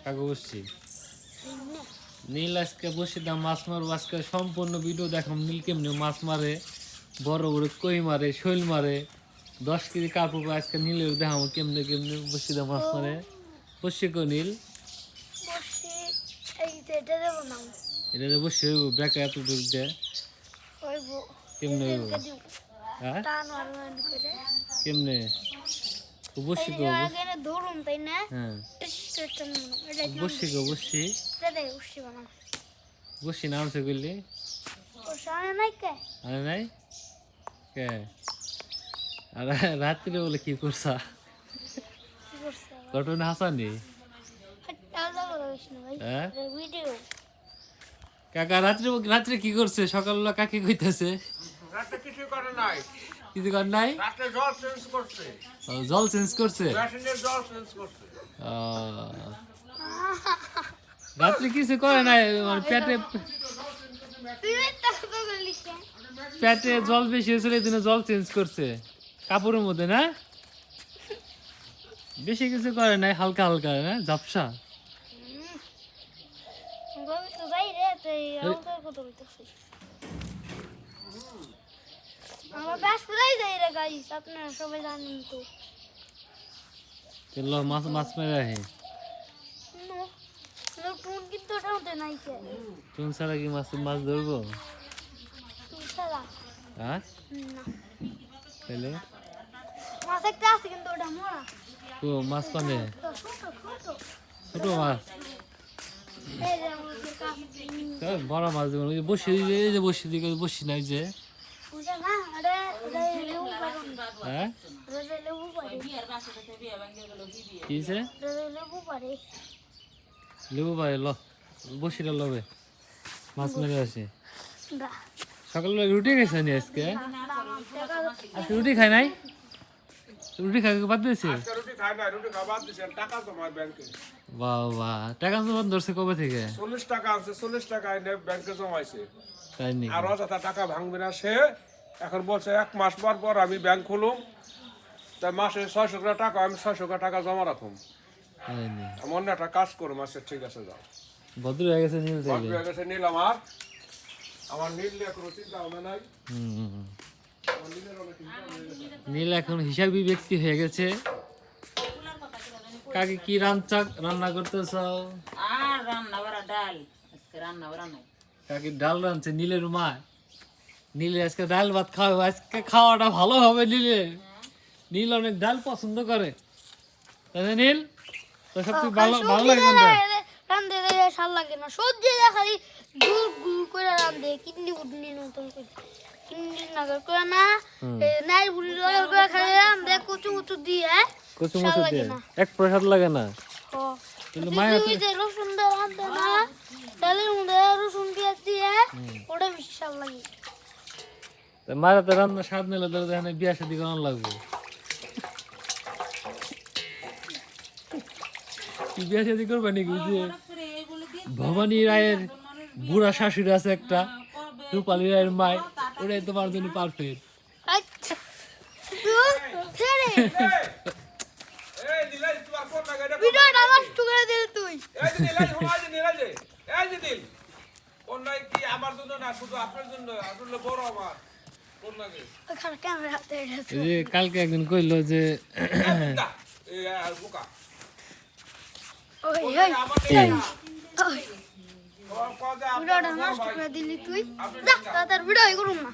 কাকু বসছি নীল আজকে বসে দাম মাছ মারবো আজকে সম্পূর্ণ ভিডিও দেখাম নীল কেমনি মাছ মারে বড় বড় কই মারে শৈল মারে 10 কেজি কাপড় আজকে নীলের দেখাবো কেমনে কেমনে বসে দাম মাছ মারে বসে কো নীল এটা বসে ব্যাকে এত দূর দে কেমনে হ্যাঁ কেমনে বসি গো ধরুন তাই না হ্যাঁ বসি গো বসি বসি নাম সে করলি আরে নাই কে আর রাত্রে বলে কি করছা ঘটনা হাসানি হ্যাঁ কাকা রাত্রে রাত্রে কি করছে সকালবেলা কাকে কইতাছে রাতে কিছু করে নাই কিছু কর নাই রাতে জল চেঞ্জ করছে জল চেঞ্জ করছে মেশিনের জল চেঞ্জ করছে রাত্রে কিছু করে নাই মানে পেটে পেটে জল বেশি হয়েছিল এই জন্য জল চেঞ্জ করছে কাপড়ের মধ্যে না বেশি কিছু করে নাই হালকা হালকা না ঝাপসা মাছ মাছ মেরে আহে টুন ছাড়া কি মাছ মাছ ধরবো হ্যাঁ তাহলে ও মাছ পানে ছোট মাছ বড় মাছ দেবেন ওই যে বসি এই যে বসি দিকে বসি নাই যে হ্যাঁ কি লেবু পারে ল বসিটা লবে মাছ মেরে আসে সকালবেলা রুটি খাইছে নি আজকে আজকে রুটি খাই নাই রুটি খাই বাদ দিয়েছে রুটি খায় না রুটি খাবার দিছেন টাকা জমা ব্যাংকে বাহ বাহ টাকা জমা ধরছে কবে থেকে 40 টাকা আছে 40 টাকা এনে ব্যাংকে জমাইছে তাই নি আর অযথা টাকা ভাঙবে না সে এখন বলছে 1 মাস পর পর আমি ব্যাংক খুলুম তাই মাসে 600 টাকা আমি 600 টাকা জমা রাখুম তাই নি আমার না একটা কাজ করুম আছে ঠিক আছে যাও ভদ্র হয়ে গেছে নীল বন্ধ হয়ে গেছে নীল আমার নীল নিয়ে কোনো চিন্তা হবে নাই নীল এখন হিসাবি ব্যক্তি হয়ে গেছে কাকে কি রান্না করতেছ আর রান্না বড়া ডাল আজকে রান্না বড়া নাই কাকে ডাল রাঁধছে নীলের মা নীলে আজকে ডাল ভাত খাওয়াবে আজকে খাওয়াটা ভালো হবে নীলের নীল অনেক ডাল পছন্দ করে তাই না নীল তো সবচেয়ে ভালো ভালো লাগে কোনটা রান্ধে শাল লাগে না সবজি খালি গুল গুল করে রান্ধে কিডনি উডনি নতুন করে কিডনি নাগর করে না নাই বুড়ি করে খালি রান্ধে কচু কচু দিয়ে কচু মচু দিয়ে এক প্রসাদ লাগে না কিন্তু মায়ের ওই যে রসুন দিয়ে রান্ধে না ডালের মধ্যে রসুন পেঁয়াজ দিয়ে ওটা বেশি শাল লাগে মায়ের হাতে রান্না স্বাদ নিলে তো এখানে বিয়া শাদি করানো লাগবে বিয়া শাদি করবে নাকি যে ভবানী রায়ের বুড়া শাশুড়ি আছে একটা রূপালী রায়ের মায় ওটাই তোমার জন্য পারফেক্ট আচ্ছা ফেরে এই নীলাই তোমার কোন লাগে এটা ভিডিওটা নষ্ট করে দিল তুই এই যে নীলাই সমাজ নীলাই যে এই যে নীল কোন নাই কি আমার জন্য না শুধু আপনার জন্য আসলে বড় আমার কোন লাগে ওখানে ক্যামেরা হাতে রেখেছে এই যে কালকে একদিন কইলো যে এই আর বুকা ওই ওই ওই ভিডিওটা নষ্ট করে দিলি তুই যা তার ভিডিও করুন না